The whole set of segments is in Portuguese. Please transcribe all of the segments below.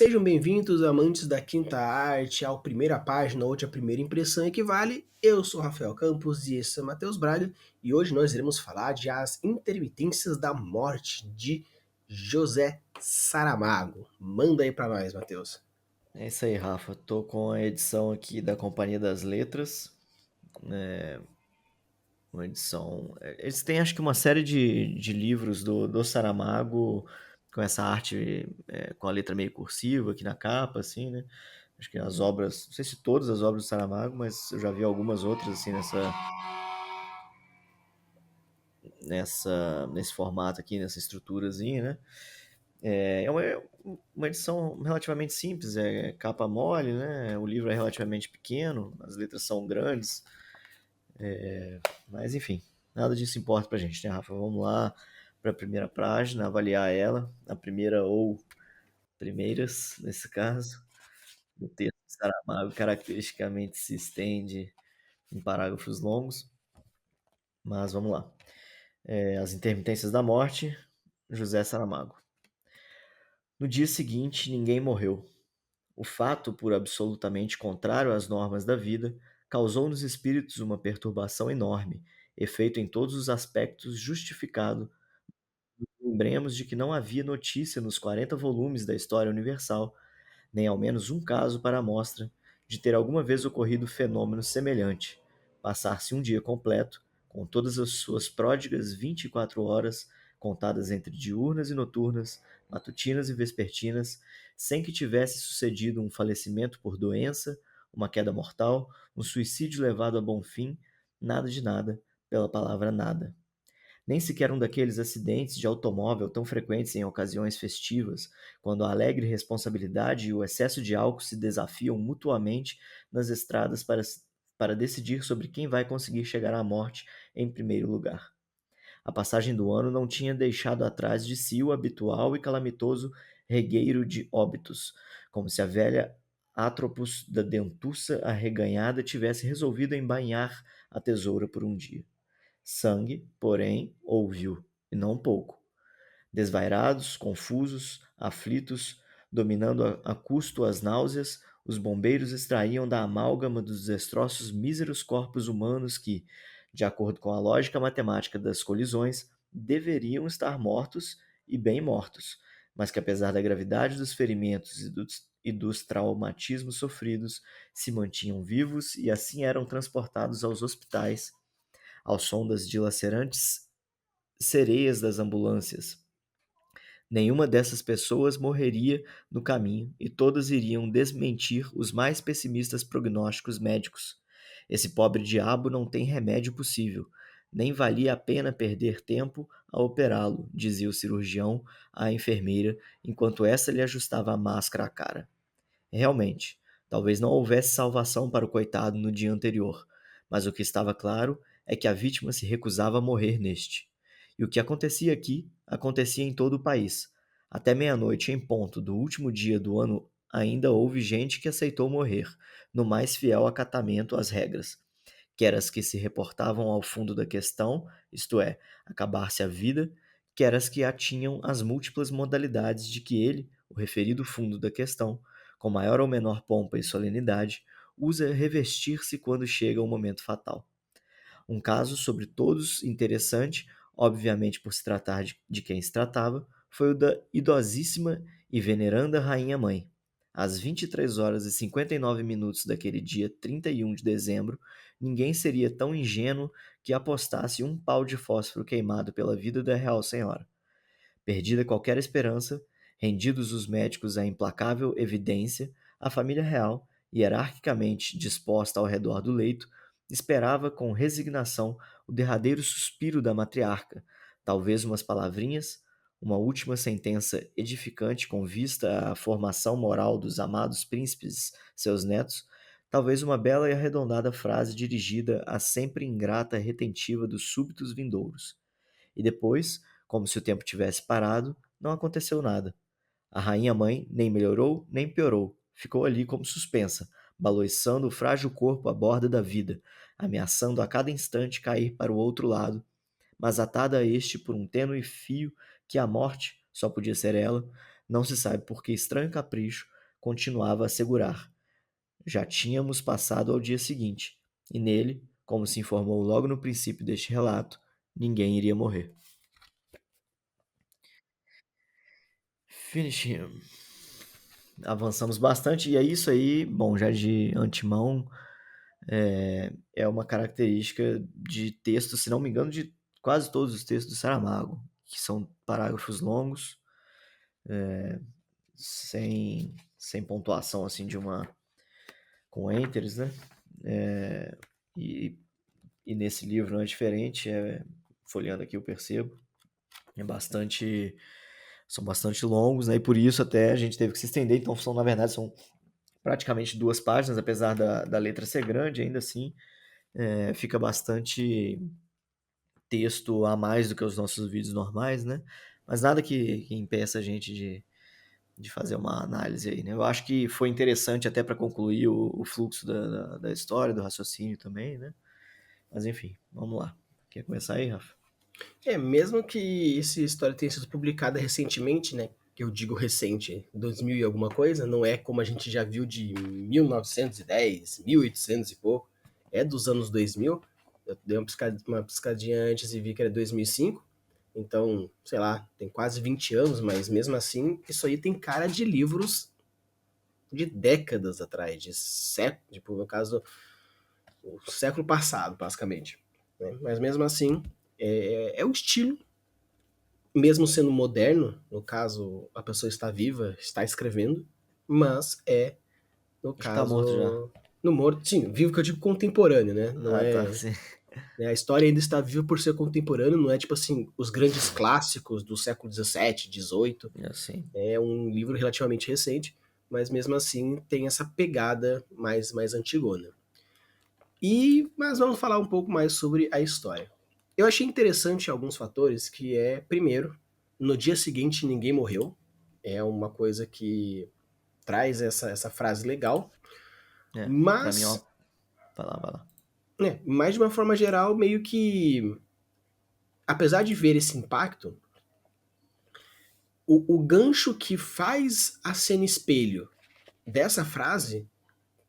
Sejam bem-vindos, amantes da quinta arte, ao Primeira Página, onde a primeira impressão equivale. Eu sou Rafael Campos e esse é Matheus Braga, e hoje nós iremos falar de As Intermitências da Morte, de José Saramago. Manda aí pra nós, Matheus. É isso aí, Rafa. Tô com a edição aqui da Companhia das Letras, uma edição. Eles têm, acho que, uma série de livros do Saramago com essa arte, com a letra meio cursiva aqui na capa, assim, né? Acho que as obras, não sei se todas as obras do Saramago, mas eu já vi algumas outras, assim, nesse formato aqui, nessa estruturazinha, né? É uma edição relativamente simples, é capa mole, né? O livro é relativamente pequeno, as letras são grandes, mas enfim, nada disso importa pra gente, né, Rafa? Vamos lá para a primeira página, avaliar ela, a primeira ou primeiras, nesse caso. O texto de Saramago caracteristicamente se estende em parágrafos longos, mas vamos lá. As Intermitências da Morte, José Saramago. No dia seguinte, ninguém morreu. O fato, por absolutamente contrário às normas da vida, causou nos espíritos uma perturbação enorme, efeito em todos os aspectos justificado. Lembremos de que não havia notícia nos 40 volumes da História Universal, nem ao menos um caso para a mostra, de ter alguma vez ocorrido fenômeno semelhante. Passar-se um dia completo, com todas as suas pródigas 24 horas, contadas entre diurnas e noturnas, matutinas e vespertinas, sem que tivesse sucedido um falecimento por doença, uma queda mortal, um suicídio levado a bom fim, nada de nada, pela palavra nada. Nem sequer um daqueles acidentes de automóvel tão frequentes em ocasiões festivas, quando a alegre responsabilidade e o excesso de álcool se desafiam mutuamente nas estradas para decidir sobre quem vai conseguir chegar à morte em primeiro lugar. A passagem do ano não tinha deixado atrás de si o habitual e calamitoso regueiro de óbitos, como se a velha Atropos da dentuça arreganhada tivesse resolvido embainhar a tesoura por um dia. Sangue, porém, ouviu, e não pouco. Desvairados, confusos, aflitos, dominando a custo as náuseas, os bombeiros extraíam da amálgama dos destroços míseros corpos humanos que, de acordo com a lógica matemática das colisões, deveriam estar mortos e bem mortos, mas que, apesar da gravidade dos ferimentos e dos traumatismos sofridos, se mantinham vivos e assim eram transportados aos hospitais ao som das dilacerantes sereias das ambulâncias. Nenhuma dessas pessoas morreria no caminho e todas iriam desmentir os mais pessimistas prognósticos médicos. Esse pobre diabo não tem remédio possível. Nem valia a pena perder tempo a operá-lo, dizia o cirurgião à enfermeira, enquanto essa lhe ajustava a máscara à cara. Realmente, talvez não houvesse salvação para o coitado no dia anterior, mas o que estava claro é que a vítima se recusava a morrer neste. E o que acontecia aqui, acontecia em todo o país. Até meia-noite em ponto do último dia do ano ainda houve gente que aceitou morrer, no mais fiel acatamento às regras, quer as que se reportavam ao fundo da questão, isto é, acabar-se a vida, quer as que atinham às múltiplas modalidades de que ele, o referido fundo da questão, com maior ou menor pompa e solenidade, usa revestir-se quando chega o momento fatal. Um caso sobre todos interessante, obviamente por se tratar de quem se tratava, foi o da idosíssima e veneranda Rainha-Mãe. Às 23 horas e 59 minutos daquele dia 31 de dezembro, ninguém seria tão ingênuo que apostasse um pau de fósforo queimado pela vida da Real Senhora. Perdida qualquer esperança, rendidos os médicos à implacável evidência, a família real, hierarquicamente disposta ao redor do leito, esperava com resignação o derradeiro suspiro da matriarca, talvez umas palavrinhas, uma última sentença edificante com vista à formação moral dos amados príncipes, seus netos, talvez uma bela e arredondada frase dirigida à sempre ingrata retentiva dos súbitos vindouros. E depois, como se o tempo tivesse parado, não aconteceu nada. A rainha-mãe nem melhorou nem piorou, ficou ali como suspensa, baloiçando o frágil corpo à borda da vida, ameaçando a cada instante cair para o outro lado, mas atada a este por um tênue fio que a morte, só podia ser ela, Não se sabe por que estranho capricho continuava a assegurar. Já tínhamos passado ao dia seguinte, e nele, como se informou logo no princípio deste relato, ninguém iria morrer. Finish him. Avançamos bastante, e é isso aí, bom, já de antemão, é uma característica de texto, se não me engano, de quase todos os textos do Saramago, que são parágrafos longos, sem pontuação, assim, com enters, né? É, e, e nesse livro não é diferente, folheando aqui eu percebo, é bastante, são bastante longos, né? E por isso até a gente teve que se estender, então na verdade, são praticamente 2 páginas, apesar da letra ser grande, ainda assim, fica bastante texto a mais do que os nossos vídeos normais, né? Mas nada que impeça a gente de fazer uma análise aí, né? Eu acho que foi interessante até para concluir o fluxo da história, do raciocínio também, né? Mas enfim, vamos lá. Quer começar aí, Rafa? Mesmo que essa história tenha sido publicada recentemente, né? Que eu digo recente, 2000 e alguma coisa, não é como a gente já viu de 1910, 1800 e pouco, é dos anos 2000. Eu dei uma piscadinha antes e vi que era 2005, então, sei lá, tem quase 20 anos, mas mesmo assim, isso aí tem cara de livros de décadas atrás, de século, tipo, no caso, o século passado, basicamente. Né? Mas mesmo assim, é o estilo, mesmo sendo moderno, no caso, a pessoa está viva, está escrevendo, mas no Acho que tá morto já. caso, no morto, sim, vivo que eu digo contemporâneo, né? Não Ah, tá, é. sim. Né, a história ainda está viva por ser contemporâneo, não é tipo assim, os grandes clássicos do século XVII, XVIII. É assim. É um livro relativamente recente, mas mesmo assim tem essa pegada mais antigona. Mas vamos falar um pouco mais sobre a história. Eu achei interessante alguns fatores, que é, primeiro, no dia seguinte ninguém morreu. É uma coisa que traz essa frase legal. Pra mim é Mas, uma. Vai lá, vai lá. mais de uma forma geral, meio que, apesar de ver esse impacto, o gancho que faz a cena espelho dessa frase,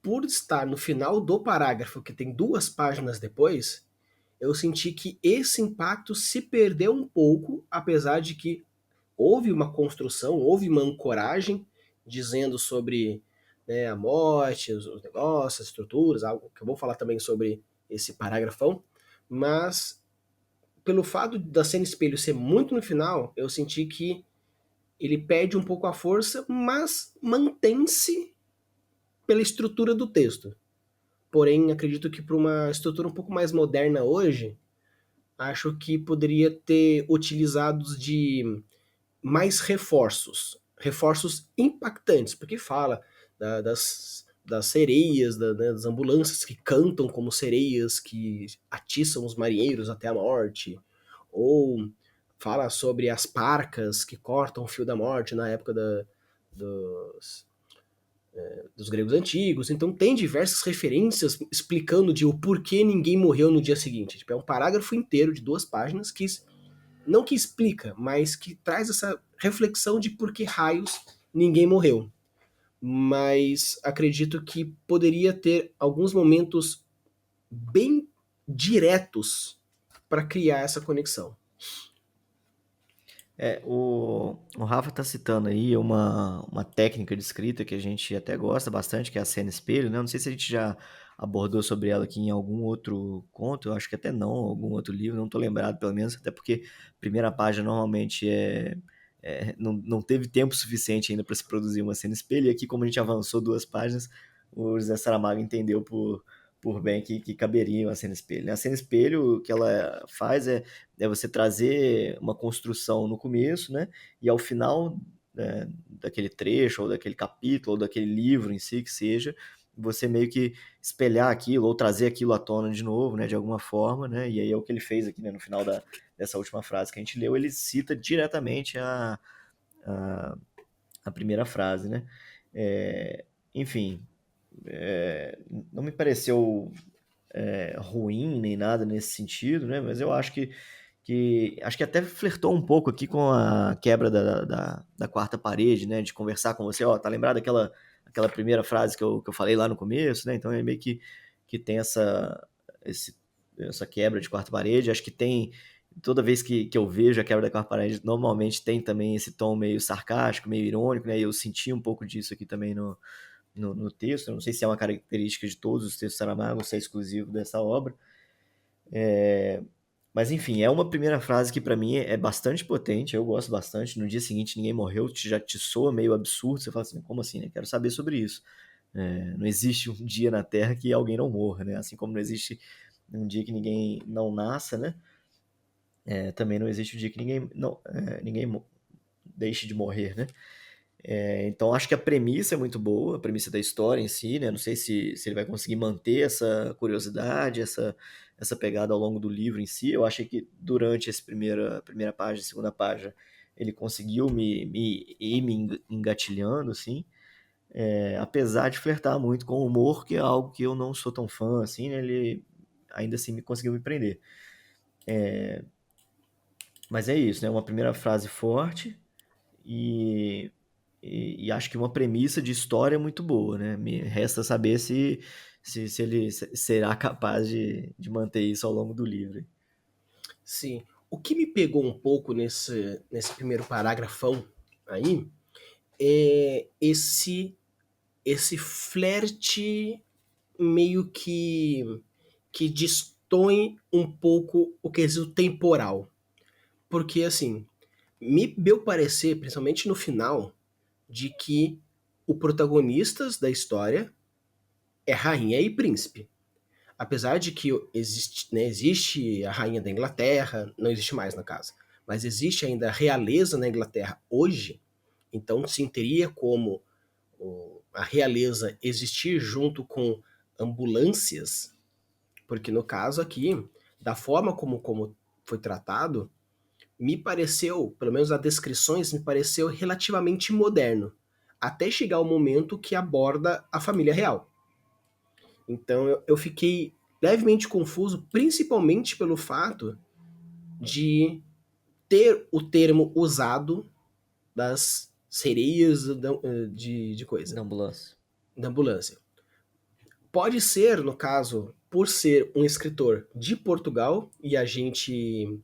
por estar no final do parágrafo, que tem 2 páginas depois, eu senti que esse impacto se perdeu um pouco, apesar de que houve uma construção, houve uma ancoragem dizendo sobre, né, a morte, os negócios, as estruturas, algo que eu vou falar também sobre esse parágrafão, mas pelo fato da cena espelho ser muito no final, eu senti que ele perde um pouco a força, mas mantém-se pela estrutura do texto. Porém, acredito que para uma estrutura um pouco mais moderna hoje, acho que poderia ter utilizados de mais reforços, reforços impactantes, porque fala das sereias, né, das ambulâncias que cantam como sereias que atiçam os marinheiros até a morte, ou fala sobre as parcas que cortam o fio da morte na época dos, dos gregos antigos. Então tem diversas referências explicando de o porquê ninguém morreu no dia seguinte. Tipo, é um parágrafo inteiro de 2 páginas que não que explica, mas que traz essa reflexão de por que raios ninguém morreu. Mas acredito que poderia ter alguns momentos bem diretos para criar essa conexão. O Rafa tá citando aí uma técnica de escrita que a gente até gosta bastante, que é a cena espelho, né? Não sei se a gente já abordou sobre ela aqui em algum outro conto, eu acho que até não, algum outro livro, não tô lembrado pelo menos, até porque a primeira página normalmente não teve tempo suficiente ainda para se produzir uma cena espelho, e aqui como a gente avançou 2 páginas, o José Saramago entendeu por bem que caberia uma cena espelho, né? A cena espelho, o que ela faz é você trazer uma construção no começo, né? E ao final, né, daquele trecho, ou daquele capítulo, ou daquele livro em si, que seja, você meio que espelhar aquilo, ou trazer aquilo à tona de novo, né? De alguma forma, né? E aí é o que ele fez aqui, né? No final dessa última frase que a gente leu, ele cita diretamente a, a primeira frase, né? Enfim, não me pareceu ruim nem nada nesse sentido, né? Mas eu acho que acho que até flertou um pouco aqui com a quebra da quarta parede, né? De conversar com você, ó, tá lembrado aquela primeira frase que eu falei lá no começo, né? Então é meio que tem essa quebra de quarta parede. Acho que tem, toda vez que eu vejo a quebra da quarta parede, normalmente tem também esse tom meio sarcástico, meio irônico, né? E eu senti um pouco disso aqui também no texto. Eu não sei se é uma característica de todos os textos do Saramago, ou se é exclusivo dessa obra. Mas enfim, é uma primeira frase que pra mim é bastante potente, eu gosto bastante. No dia seguinte ninguém morreu, já te soa meio absurdo, você fala assim, como assim, né? Quero saber sobre isso. Não existe um dia na Terra que alguém não morra, né? Assim como não existe um dia que ninguém não nasça, né? Também não existe um dia que ninguém deixe de morrer, né? Então acho que a premissa é muito boa, a premissa da história em si, né? Não sei se ele vai conseguir manter essa curiosidade, essa pegada ao longo do livro em si. Eu achei que durante essa primeira página, segunda página, ele conseguiu me engatilhando, assim. Apesar de flertar muito com o humor, que é algo que eu não sou tão fã, assim, né? Ele ainda assim me conseguiu me prender. Mas é isso, né? Uma primeira frase forte, e, e acho que uma premissa de história muito boa, né? Me resta saber se ele será capaz de manter isso ao longo do livro. Sim. O que me pegou um pouco nesse primeiro parágrafão aí é esse flerte meio que destõe um pouco o quesito temporal. Porque, assim, me deu parecer, principalmente no final, de que o protagonistas da história é rainha e príncipe. Apesar de que existe a rainha da Inglaterra, não existe mais na casa, mas existe ainda a realeza na Inglaterra hoje, então sim teria como a realeza existir junto com ambulâncias, porque no caso aqui, da forma como foi tratado, me pareceu, pelo menos as descrições, me pareceu relativamente moderno, até chegar o momento que aborda a família real. Então eu fiquei levemente confuso, principalmente pelo fato de ter o termo usado das sereias de Da coisa, ambulância. da ambulância. Pode ser, no caso, por ser um escritor de Portugal, e a gente,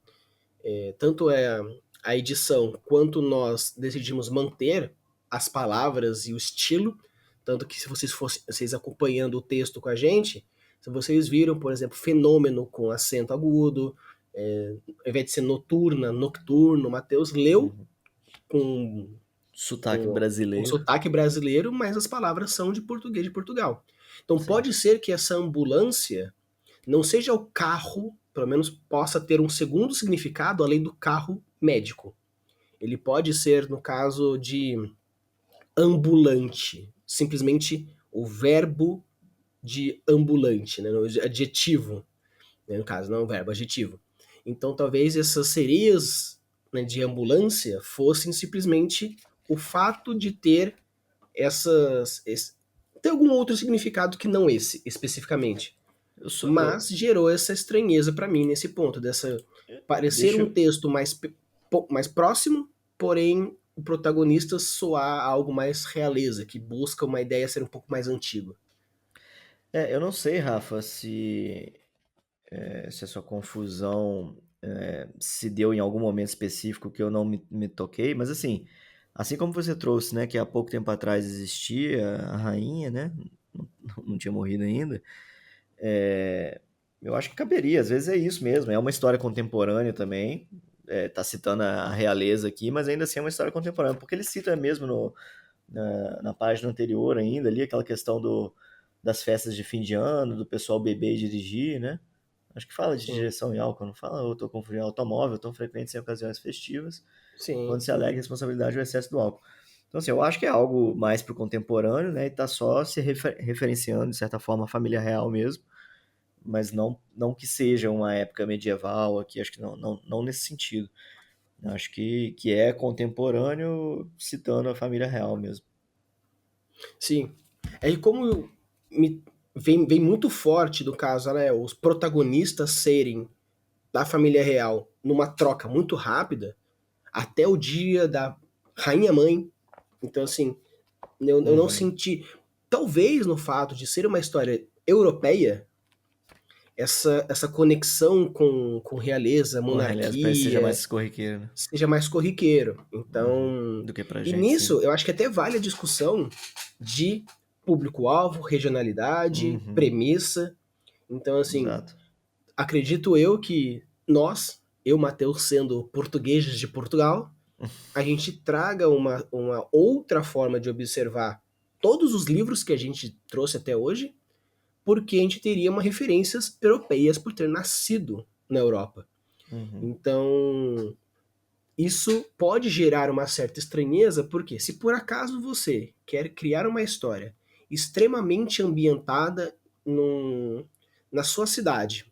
tanto é a edição quanto nós decidimos manter as palavras e o estilo, tanto que se vocês acompanhando o texto com a gente, se vocês viram, por exemplo, fenômeno com acento agudo, ao invés de ser noturna, nocturno, Mateus leu Uhum. com, Sotaque com brasileiro. sotaque brasileiro, mas as palavras são de português de Portugal. Então Sim. pode ser que essa ambulância não seja o carro, pelo menos possa ter um segundo significado além do carro médico. Ele pode ser, no caso de ambulante, simplesmente o verbo de ambulante, né, o adjetivo, né, no caso, não o verbo, adjetivo. Então talvez essas sereias, né, de ambulância fossem simplesmente o fato de ter ter algum outro significado que não esse, especificamente. Eu sou. Mas gerou essa estranheza para mim nesse ponto, dessa parecer Deixa um eu. texto mais próximo, porém o protagonista soar algo mais realeza, que busca uma ideia ser um pouco mais antiga. Eu não sei, Rafa, se a sua confusão se deu em algum momento específico que eu não me toquei, mas assim como você trouxe, né, que há pouco tempo atrás existia a rainha, né, não, não tinha morrido ainda, é, eu acho que caberia, às vezes é isso mesmo, é uma história contemporânea também, tá citando a realeza aqui, mas ainda assim é uma história contemporânea, porque ele cita mesmo na página anterior ainda ali, aquela questão das festas de fim de ano, do pessoal beber e dirigir, né? Acho que fala de Sim, direção em álcool, não fala? Ou estou confundindo automóvel, tão frequente em ocasiões festivas, sim, quando se alega a responsabilidade do excesso do álcool. Então, assim, eu acho que é algo mais pro contemporâneo, né? E tá só se referenciando, de certa forma, a família real mesmo, mas não que seja uma época medieval aqui, acho que não nesse sentido. Acho que é contemporâneo citando a família real mesmo. sim. É como vem muito forte do caso, né, os protagonistas serem da família real numa troca muito rápida, até o dia da rainha mãe. Então, assim, eu não Uhum. senti. Talvez no fato de ser uma história europeia, essa conexão com realeza, Com a realeza parece que seja monarquia, mais corriqueiro, né? seja mais corriqueiro. Uhum. Então, Do que pra e gente, sim. nisso eu acho que até vale a discussão de público-alvo, regionalidade, Uhum. premissa. Então, assim, Exato. acredito eu que nós, eu, Matheus, sendo portugueses de Portugal, a gente traga uma outra forma de observar todos os livros que a gente trouxe até hoje, porque a gente teria uma referências europeias por ter nascido na Europa. Uhum. Então, isso pode gerar uma certa estranheza, porque se por acaso você quer criar uma história extremamente ambientada num, na sua cidade,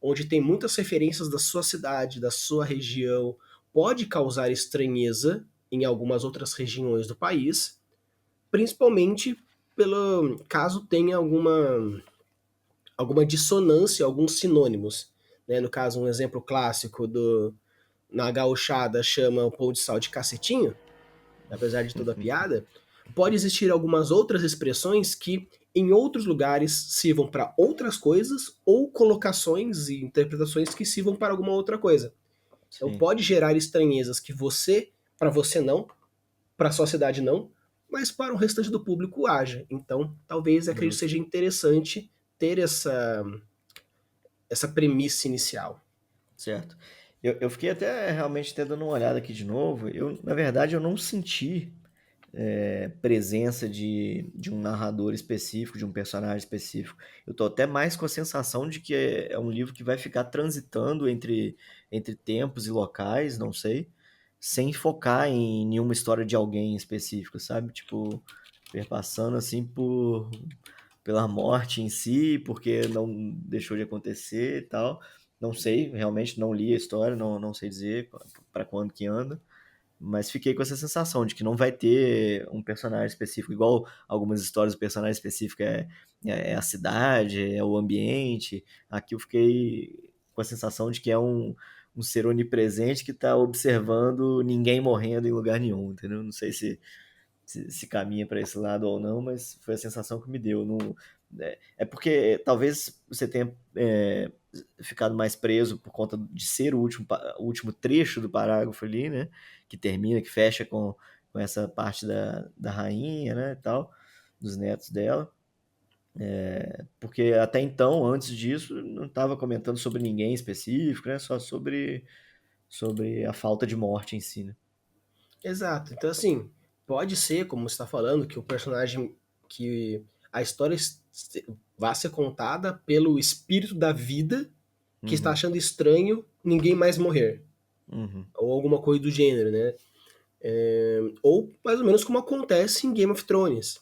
onde tem muitas referências da sua cidade, da sua região, pode causar estranheza em algumas outras regiões do país, principalmente pelo caso tenha alguma dissonância, alguns sinônimos. Né? No caso, um exemplo clássico na gauchada chama o pão de sal de cacetinho, apesar de toda a piada, pode existir algumas outras expressões que em outros lugares sirvam para outras coisas ou colocações e interpretações que sirvam para alguma outra coisa. Então Sim, pode gerar estranhezas que para você não, para a sociedade não, mas para o restante do público haja. Então talvez acredito justo. seja interessante ter essa premissa inicial. Certo. Eu fiquei até realmente até dando uma olhada aqui de novo. Na verdade, eu não senti presença de um narrador específico, de um personagem específico. Eu tô até mais com a sensação de que é um livro que vai ficar transitando entre tempos e locais, não sei, sem focar em nenhuma história de alguém específico, sabe? Tipo, perpassando assim pela morte em si, porque não deixou de acontecer e tal. Não sei, realmente não li a história, não sei dizer para quando que anda, mas fiquei com essa sensação de que não vai ter um personagem específico, igual algumas histórias, o personagem específico é a cidade, é o ambiente. Aqui eu fiquei com a sensação de que é um ser onipresente que está observando ninguém morrendo em lugar nenhum, entendeu? Não sei se caminha para esse lado ou não, mas foi a sensação que me deu. Não, é porque talvez você tenha ficado mais preso por conta de ser o último trecho do parágrafo ali, né? Que termina, que fecha com essa parte da rainha, né? E tal, dos netos dela. Porque até então, antes disso, não estava comentando sobre ninguém específico, né? Só sobre a falta de morte em si, né? Exato. Então, assim, pode ser, como você está falando, que o personagem, que a história vá ser contada pelo espírito da vida que está Uhum, achando estranho ninguém mais morrer. uhum, Ou alguma coisa do gênero, né? Ou mais ou menos como acontece em Game of Thrones.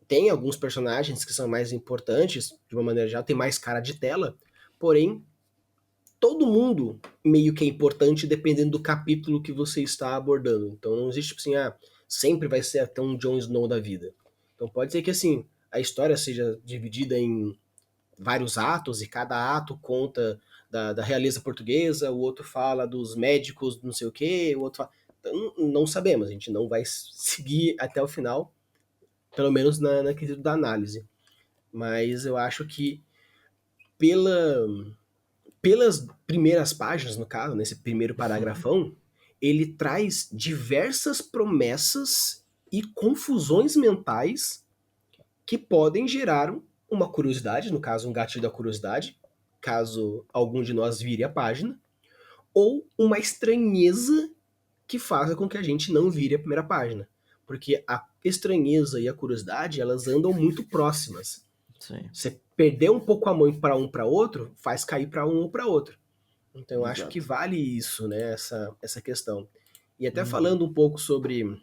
Tem alguns personagens que são mais importantes, de uma maneira geral, tem mais cara de tela, porém, todo mundo meio que é importante dependendo do capítulo que você está abordando. Então não existe tipo assim, sempre vai ser até um Jon Snow da vida. Então pode ser que assim, a história seja dividida em vários atos e cada ato conta da realeza portuguesa, o outro fala dos médicos, não sei o quê, o outro fala. Então, não sabemos, a gente não vai seguir até o final, pelo menos na quesito da análise. Mas eu acho que pela, pelas primeiras páginas, no caso, nesse primeiro paragrafão, ele traz diversas promessas e confusões mentais que podem gerar uma curiosidade, no caso, um gatilho da curiosidade, caso algum de nós vire a página, ou uma estranheza que faça com que a gente não vire a primeira página. Porque a estranheza e a curiosidade, elas andam muito próximas. sim, Você perder um pouco a mão para um para outro, faz cair para um ou para outro. Então eu acho que exato. vale isso, né, essa questão. E até Uhum, falando um pouco sobre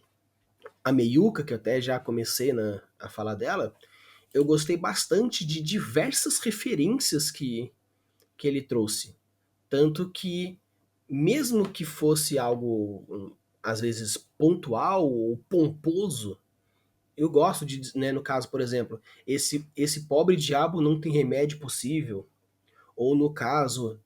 a Meiuca, que eu até já comecei a falar dela, eu gostei bastante de diversas referências que ele trouxe. Tanto que, mesmo que fosse algo, às vezes, pontual ou pomposo, eu gosto de, né, no caso, por exemplo, esse pobre diabo não tem remédio possível. Ou no caso,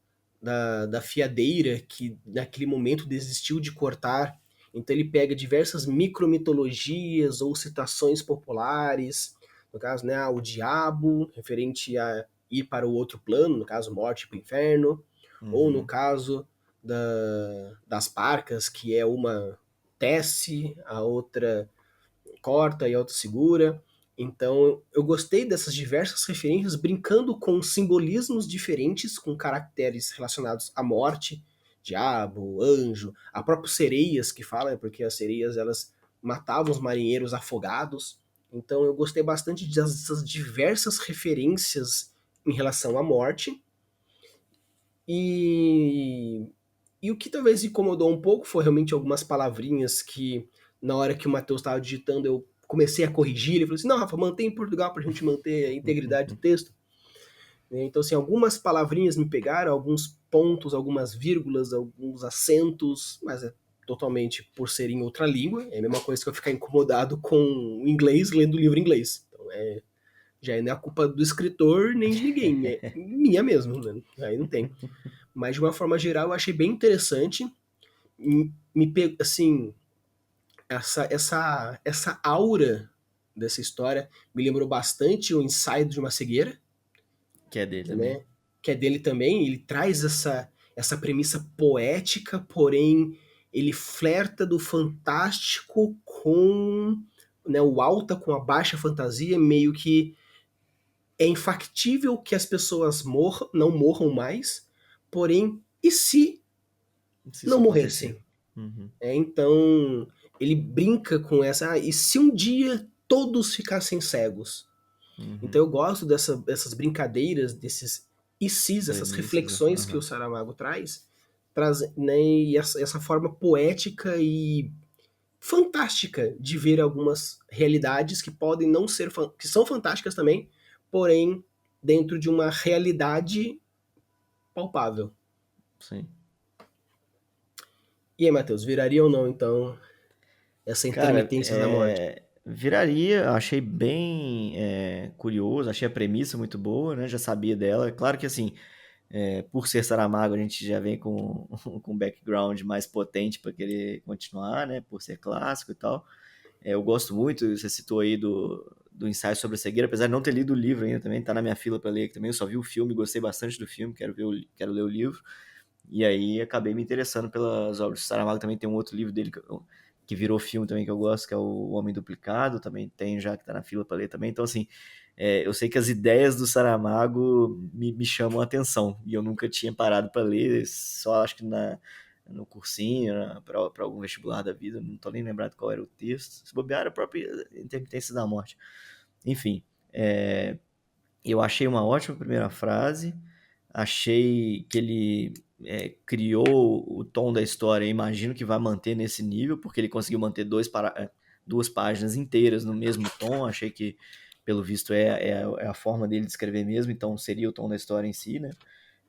da fiadeira que naquele momento desistiu de cortar. Então ele pega diversas micromitologias ou citações populares, no caso, né, o diabo, referente a ir para o outro plano, no caso, morte para o inferno, ou no Uhum. caso das parcas, que é uma tece, a outra corta e autossegura. Então, eu gostei dessas diversas referências, brincando com simbolismos diferentes, com caracteres relacionados à morte, diabo, anjo, a própria sereias que fala, porque as sereias elas matavam os marinheiros afogados. Então, eu gostei bastante dessas diversas referências em relação à morte. E e o que talvez incomodou um pouco foi realmente algumas palavrinhas que, na hora que o Matheus estava digitando, eu comecei a corrigir. Ele falou assim: não, Rafa, mantém em Portugal para a gente manter a integridade do texto. Então, assim, algumas palavrinhas me pegaram, alguns pontos, algumas vírgulas, alguns acentos, mas é totalmente por ser em outra língua. É a mesma coisa que eu ficar incomodado com o inglês lendo o livro em inglês. Então, já não é a culpa do escritor nem de ninguém, é minha mesmo, né? Aí não tem. Mas de uma forma geral, eu achei bem interessante. Assim, essa aura dessa história me lembrou bastante o Ensaio de uma Cegueira, Que é dele também. né? Que é dele também. Ele traz essa premissa poética, porém ele flerta do fantástico com, né, o alta com a baixa fantasia, meio que é infactível que as pessoas não morram mais, porém, e se Se isso não acontecer. morressem? Uhum. Então, ele brinca com e se um dia todos ficassem cegos? Então Uhum. eu gosto dessas brincadeiras, desses e sis, essas Premissas, né? reflexões que o Aham. Saramago traz, né, e essa forma poética e fantástica de ver algumas realidades que podem não ser, que são fantásticas também, porém dentro de uma realidade palpável. Sim. E aí, Matheus, viraria ou não, então, essa Cara, intermitência da morte? viraria, achei bem curioso, achei a premissa muito boa, né? Já sabia dela. Claro que assim, por ser Saramago, a gente já vem com, com um background mais potente para querer continuar, né? Por ser clássico e tal. Eu gosto muito, você citou aí do ensaio sobre a cegueira, apesar de não ter lido o livro ainda também, tá na minha fila para ler aqui também. Eu só vi o filme, gostei bastante do filme, quero ler o livro. E aí acabei me interessando pelas obras do Saramago. Também tem um outro livro dele que virou filme também que eu gosto, que é O Homem Duplicado. Também tem já que tá na fila para ler também. Então, assim, eu sei que as ideias do Saramago me chamam a atenção. E eu nunca tinha parado para ler, só acho que no cursinho, para algum vestibular da vida. Não tô nem lembrado qual era o texto. Se bobear, era a própria Intermitência da Morte. Enfim, eu achei uma ótima primeira frase. Achei que ele criou o tom da história. Imagino que vai manter nesse nível, porque ele conseguiu manter duas páginas inteiras no mesmo tom. Achei que, pelo visto, é a forma dele de escrever mesmo, então seria o tom da história em si, né?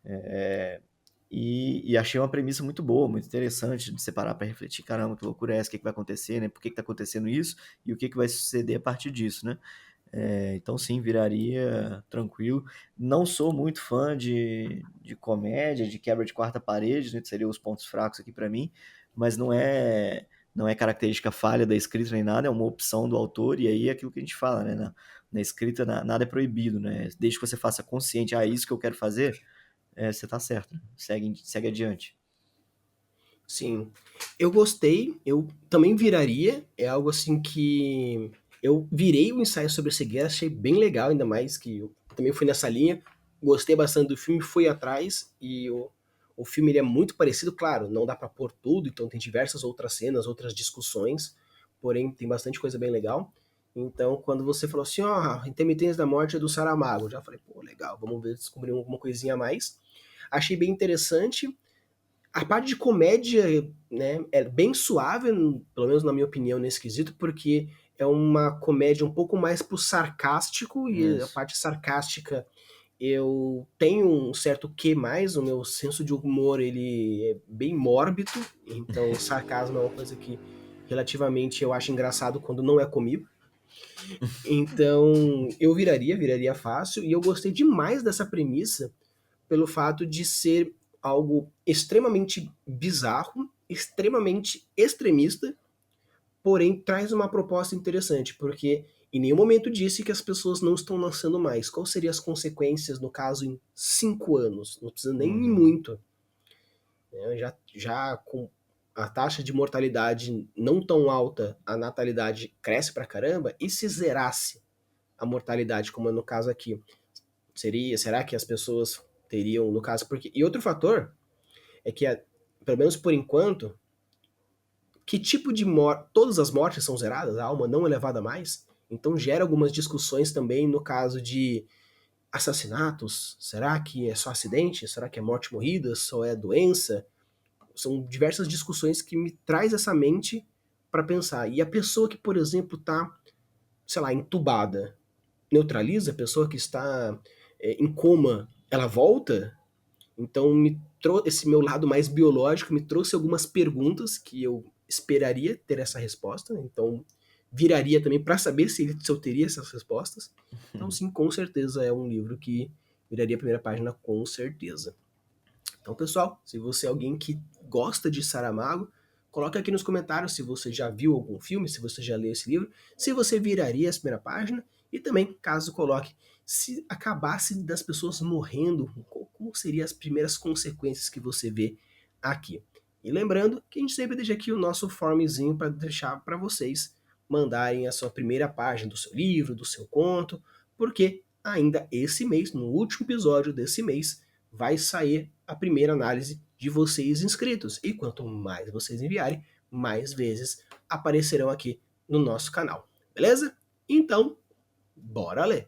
É, e achei uma premissa muito boa, muito interessante de separar para refletir, caramba, que loucura é essa, o que, que vai acontecer, né? Por que está acontecendo isso e o que, que vai suceder a partir disso, né? Então sim, viraria tranquilo. Não sou muito fã de comédia, de quebra de quarta parede, né, que seriam os pontos fracos aqui para mim, mas não é característica falha da escrita nem nada, é uma opção do autor, e aí é aquilo que a gente fala, né? Na escrita nada é proibido, né? Desde que você faça consciente, é isso que eu quero fazer, você tá certo, né? Segue adiante. Sim. Eu gostei, eu também viraria. É algo assim que eu virei o ensaio sobre a cegueira, achei bem legal, ainda mais que eu também fui nessa linha. Gostei bastante do filme, fui atrás e o filme ele é muito parecido, claro, não dá pra pôr tudo, então tem diversas outras cenas, outras discussões, porém tem bastante coisa bem legal. Então, quando você falou assim, ó, Intermitência da Morte é do Saramago, eu já falei, pô, legal, vamos ver, descobrir alguma coisinha a mais. Achei bem interessante. A parte de comédia, né, é bem suave, pelo menos na minha opinião, nesse quesito, porque é uma comédia um pouco mais pro sarcástico, e a Isso. parte sarcástica eu tenho um certo quê mais, o meu senso de humor ele é bem mórbido, então o sarcasmo é uma coisa que relativamente eu acho engraçado quando não é comigo. Então eu viraria fácil, e eu gostei demais dessa premissa pelo fato de ser algo extremamente bizarro, extremamente extremista, porém traz uma proposta interessante, porque em nenhum momento disse que as pessoas não estão lançando mais. Quais seriam as consequências, no caso, em 5 anos? Não precisa nem ir Uhum. muito. Né? Já com a taxa de mortalidade não tão alta, a natalidade cresce pra caramba, e se zerasse a mortalidade, como é no caso aqui? Será que as pessoas teriam, no caso, porque... E outro fator é que, pelo menos por enquanto, que tipo de morte... Todas as mortes são zeradas, a alma não é levada mais, então gera algumas discussões também no caso de assassinatos. Será que é só acidente? Será que é morte morrida? Só é doença? São diversas discussões que me traz essa mente para pensar. E a pessoa que, por exemplo, está, sei lá, entubada, neutraliza? A pessoa que está em coma, ela volta? Então, esse meu lado mais biológico me trouxe algumas perguntas que eu esperaria ter essa resposta. Então, viraria também para saber se eu teria essas respostas. Então, sim, com certeza é um livro que viraria a primeira página, com certeza. Então, pessoal, se você é alguém que gosta de Saramago, coloque aqui nos comentários se você já viu algum filme, se você já leu esse livro, se você viraria a primeira página, e também, caso coloque, se acabasse das pessoas morrendo, como seriam as primeiras consequências que você vê aqui. E lembrando que a gente sempre deixa aqui o nosso formzinho para deixar para vocês mandarem a sua primeira página do seu livro, do seu conto, porque ainda esse mês, no último episódio desse mês, vai sair a primeira análise de vocês inscritos. E quanto mais vocês enviarem, mais vezes aparecerão aqui no nosso canal. Beleza? Então, bora ler!